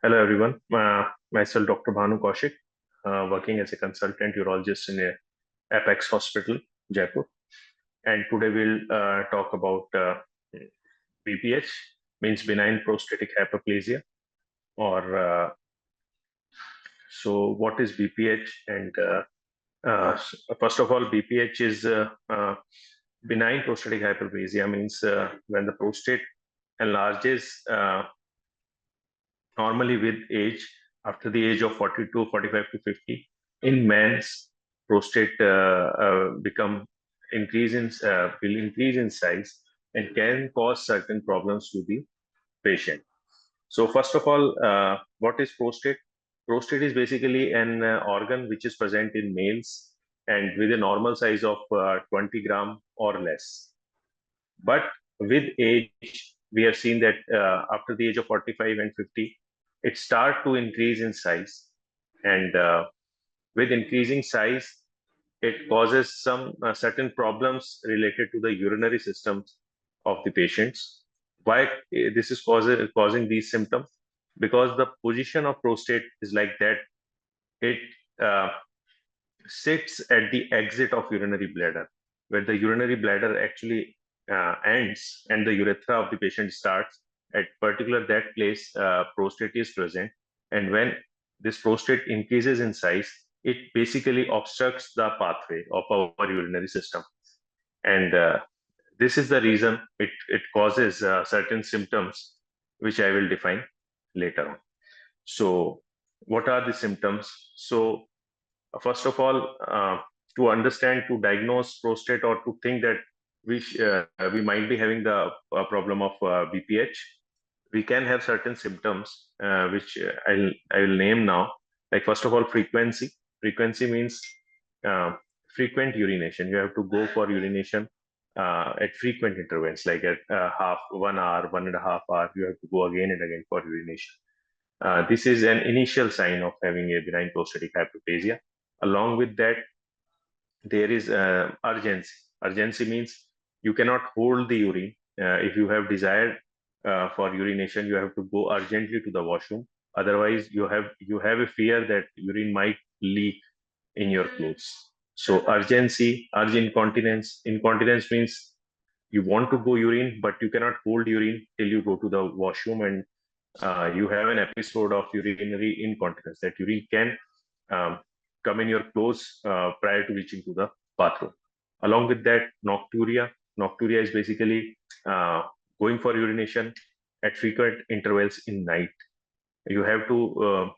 Hello everyone. Myself Dr. Bhanu Kaushik, working as a consultant urologist in a Apex Hospital, Jaipur. And today we'll talk about BPH, means benign prostatic hyperplasia. Or so, what is BPH? First of all, BPH is benign prostatic hyperplasia, means when the prostate enlarges normally with age, after the age of 42, 45 to 50. In men's, prostate become will increase in size and can cause certain problems to the patient. So first of all, what is prostate? Prostate is basically an organ which is present in males and with a normal size of 20 gram or less. But with age, we have seen that after the age of 45 and 50, it start to increase in size. And with increasing size, it causes some certain problems related to the urinary systems of the patients. Why this is causing these symptoms? Because the position of prostate is like that. It uh, sits at the exit of urinary bladder, where the urinary bladder actually ends and the urethra of the patient starts. At particular that place, prostate is present, and when this prostate increases in size, it basically obstructs the pathway of our urinary system, and this is the reason it causes certain symptoms, which I will define later on. So, what are the symptoms? So, first of all, to understand, to diagnose prostate, or to think that we might be having the problem of BPH, we can have certain symptoms, which I will name now. Like first of all, frequency. Frequency means uh, frequent urination. You have to go for urination at frequent intervals, like at half 1 hour, 1.5 hours. You have to go again and again for urination. This is an initial sign of having a benign prostatic hyperplasia. Along with that, there is urgency. Urgency means you cannot hold the urine. If you have desired for urination, you have to go urgently to the washroom. Otherwise, you have a fear that urine might leak in your clothes. So urgency, urge incontinence. Incontinence means you want to go urine, but you cannot hold urine till you go to the washroom, and you have an episode of urinary incontinence, that urine can um, come in your clothes prior to reaching to the bathroom. Along with that, nocturia. Nocturia is basically going for urination at frequent intervals in night. You have to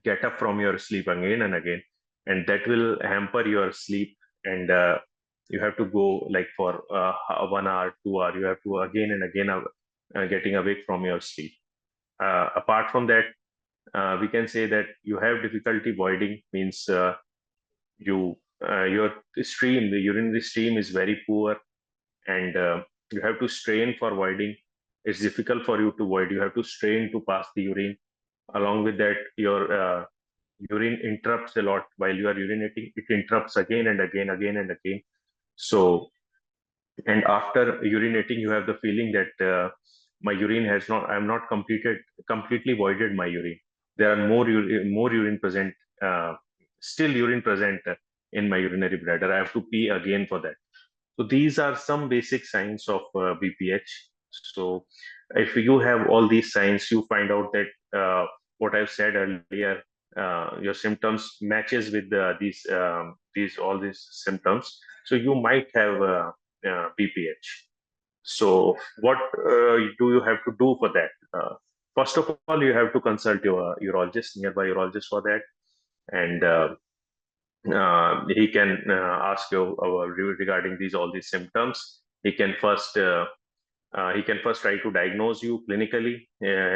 get up from your sleep again and again, and that will hamper your sleep. And you have to go like for 1 hour, 2 hour. You have to again and again getting awake from your sleep. Apart from that, we can say that you have difficulty voiding, means your stream, the urinary stream is very poor, and you have to strain for voiding. It's difficult for you to void. You have to strain to pass the urine. Along with that, your urine interrupts a lot while you are urinating. It interrupts again and again, again and again. So, and after urinating, you have the feeling that my urine has not. I am not completely voided my urine. There are more urine present, still urine present in my urinary bladder. I have to pee again for that. So these are some basic signs of BPH. So if you have all these signs, you find out that what I've said earlier, your symptoms matches with these all these symptoms. So you might have BPH. So what do you have to do for that? First of all, you have to consult your urologist, nearby urologist for that, and he can ask you regarding these all these symptoms. He can first try to diagnose you clinically.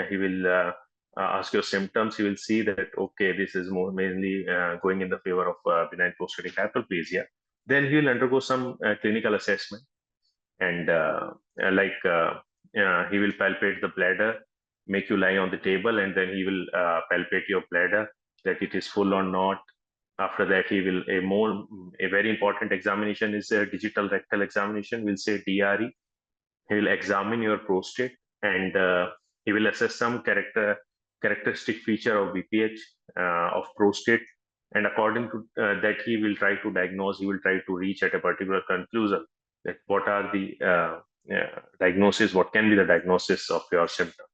He will ask your symptoms. He will see that okay, this is more mainly going in the favor of benign prostatic hyperplasia. Then he will undergo some clinical assessment, and he will palpate the bladder, make you lie on the table, and then he will palpate your bladder, that it is full or not. After that, he will a very important examination is a digital rectal examination. We'll say DRE. He will examine your prostate, and he will assess some character. characteristic feature of BPH of prostate, and according to that, he will try to diagnose. He will try to reach at a particular conclusion that what are the diagnosis, what can be the diagnosis of your symptoms.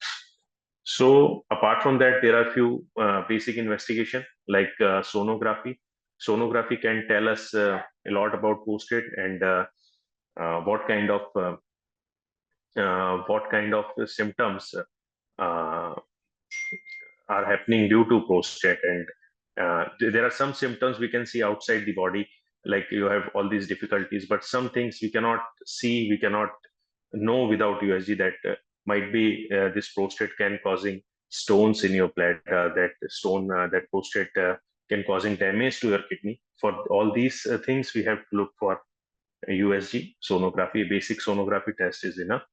So apart from that, there are few basic investigation like sonography. Sonography can tell us a lot about prostate and what kind of symptoms uh, are happening due to prostate. And there are some symptoms we can see outside the body, like you have all these difficulties, but some things we cannot see, we cannot know without USG that might be this prostate can causing stones in your bladder, that prostate can causing damage to your kidney. For all these things, we have to look for USG sonography. Basic sonography test is enough,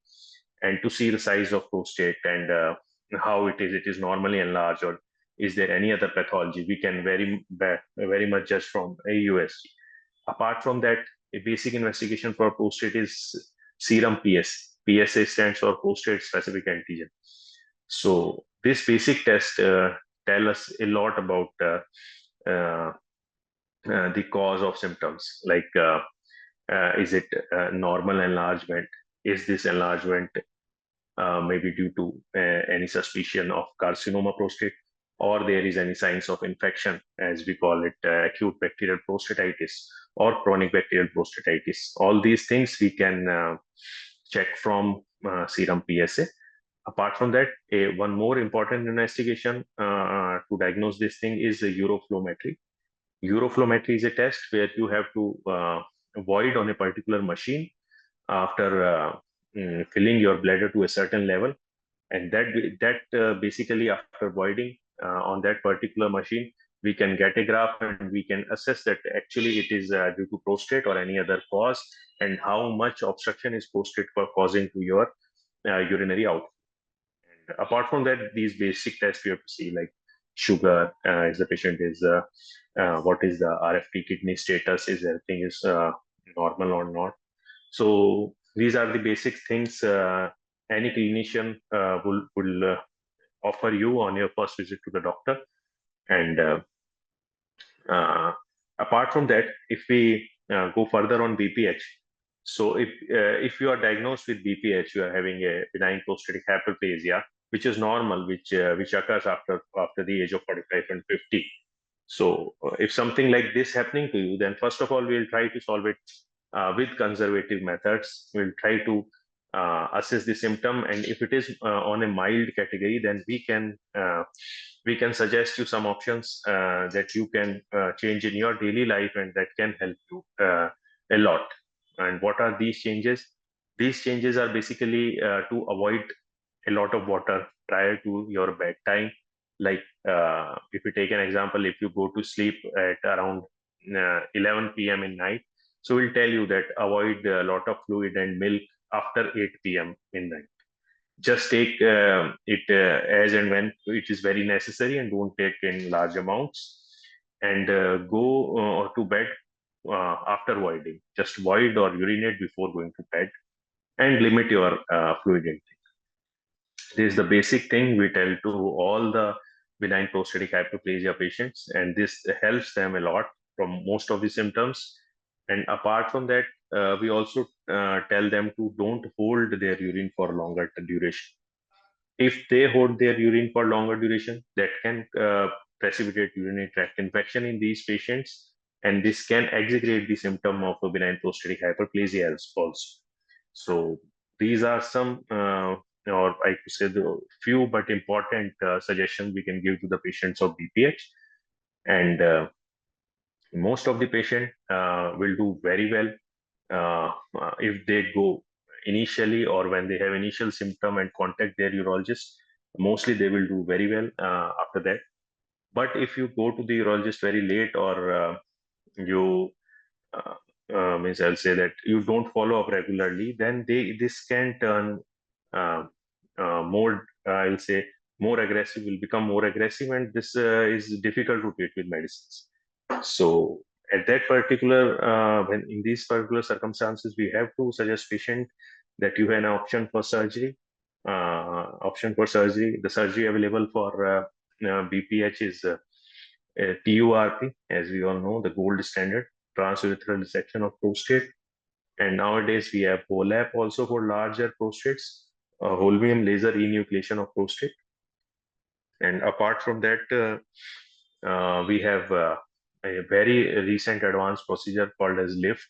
and to see the size of prostate and how it is normally enlarged, or is there any other pathology, we can very much judge from a USG. Apart from that, a basic investigation for prostate is serum PSA stands for prostate specific antigen. So this basic test tell us a lot about uh, the cause of symptoms, like is it normal enlargement, is this enlargement maybe due to any suspicion of carcinoma prostate, or there is any signs of infection, as we call it, acute bacterial prostatitis or chronic bacterial prostatitis. All these things we can check from serum PSA. Apart from that, one more important investigation to diagnose this thing is the uroflowmetry. Uroflowmetry is a test where you have to void on a particular machine after filling your bladder to a certain level, and that basically after voiding on that particular machine, we can get a graph and we can assess that actually it is due to prostate or any other cause, and how much obstruction is prostate causing to your urinary outflow. And apart from that, these basic tests we have to see, like sugar, is the patient is what is the RFT kidney status, is everything is normal or not. So these are the basic things any clinician will offer you on your first visit to the doctor. And uh, apart from that, if we go further on BPH, so if you are diagnosed with BPH, you are having a benign prostatic hyperplasia, which is normal, which occurs after the age of 45 and 50. So if something like this happening to you, then first of all, we'll try to solve it with conservative methods. We'll try to assess the symptom, and if it is on a mild category, then we can suggest you some options that you can change in your daily life, and that can help you a lot. And what are these changes? These changes are basically to avoid a lot of water prior to your bedtime. Like if you take an example, if you go to sleep at around 11 p.m. in night, so we'll tell you that avoid a lot of fluid and milk after 8 p.m. in night. Just take it as and when it is very necessary, and don't take in large amounts. And go to bed after voiding. Just void or urinate before going to bed, and limit your fluid intake. This is the basic thing we tell to all the benign prostatic hyperplasia patients, and this helps them a lot from most of the symptoms. And apart from that, we also tell them to don't hold their urine for longer duration. If they hold their urine for longer duration, that can precipitate urinary tract infection in these patients, and this can aggravate the symptom of a benign prostatic hyperplasia also. So these are some, or I could say the few but important suggestions we can give to the patients of BPH. And most of the patient will do very well if they go initially, or when they have initial symptom and contact their urologist. Mostly they will do very well after that. But if you go to the urologist very late, or you uh, means I'll say that you don't follow up regularly, then this can turn uh, more, I'll say, more aggressive, will become more aggressive, and this is difficult to treat with medicines. So at that particular, when in these particular circumstances, we have to suggest patient that you have an option for surgery. option for surgery. The surgery available for BPH is TURP, as we all know, the gold standard, transurethral resection of prostate. And nowadays we have HOLAP also for larger prostates, whole beam laser enucleation of prostate. And apart from that, we have a very recent advanced procedure called as lift,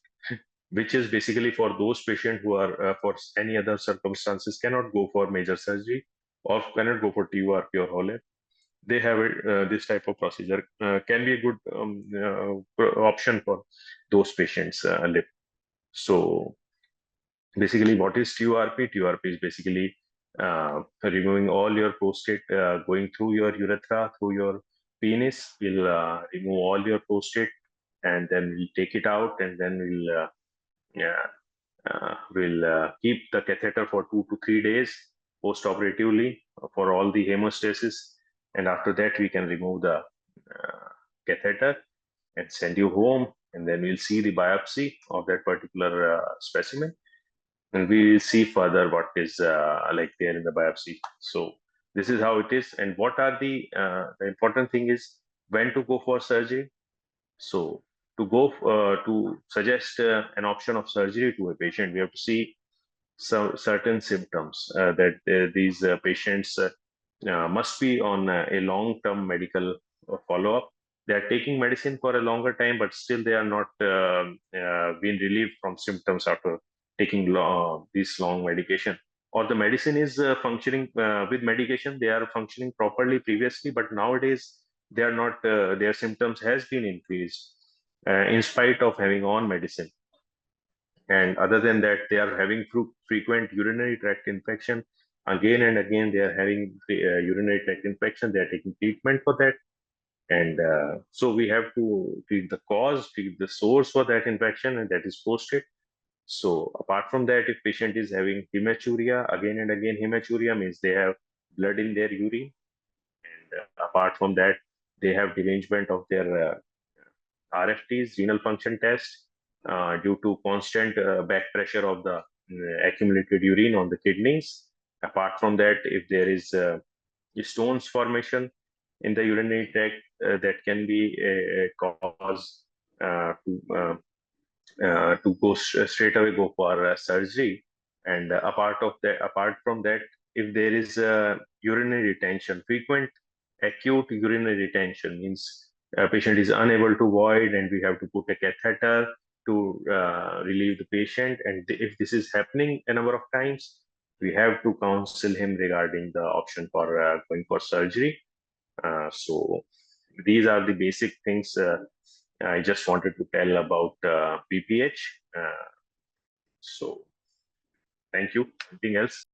which is basically for those patients who are for any other circumstances cannot go for major surgery or cannot go for TURP or HOLAP. They have this type of procedure can be a good option for those patients. Lift. So basically, what is TURP? TURP is basically removing all your prostate, going through your urethra, through your penis. We'll remove all your prostate, and then we'll take it out, and then yeah, we'll keep the catheter for 2 to 3 days post-operatively for all the hemostasis, and after that we can remove the catheter and send you home, and then we'll see the biopsy of that particular specimen, and we will see further what is like there in the biopsy. So this is how it is. And what are the important thing is when to go for surgery. So to go to suggest an option of surgery to a patient, we have to see some certain symptoms that these patients must be on a long-term medical follow-up. They are taking medicine for a longer time, but still they are not being relieved from symptoms after taking this long medication. Or the medicine is functioning with medication, they are functioning properly previously, but nowadays they are not. Their symptoms has been increased in spite of having on medicine. And other than that, they are having frequent urinary tract infection. Again and again, they are having urinary tract infection. They are taking treatment for that. And so we have to treat the cause, treat the source for that infection, and that is prostate. So apart from that, if patient is having hematuria, again and again, hematuria means they have blood in their urine. And apart from that, they have derangement of their RFTs, renal function test, due to constant back pressure of the accumulated urine on the kidneys. Apart from that, if there is stones formation in the urinary tract, that can be a cause to go straight away go for surgery. And apart from that, if there is urinary retention, frequent acute urinary retention means a patient is unable to void, and we have to put a catheter to relieve the patient. And if this is happening a number of times, we have to counsel him regarding the option for going for surgery. So these are the basic things I just wanted to tell about BPH. So thank you. Anything else?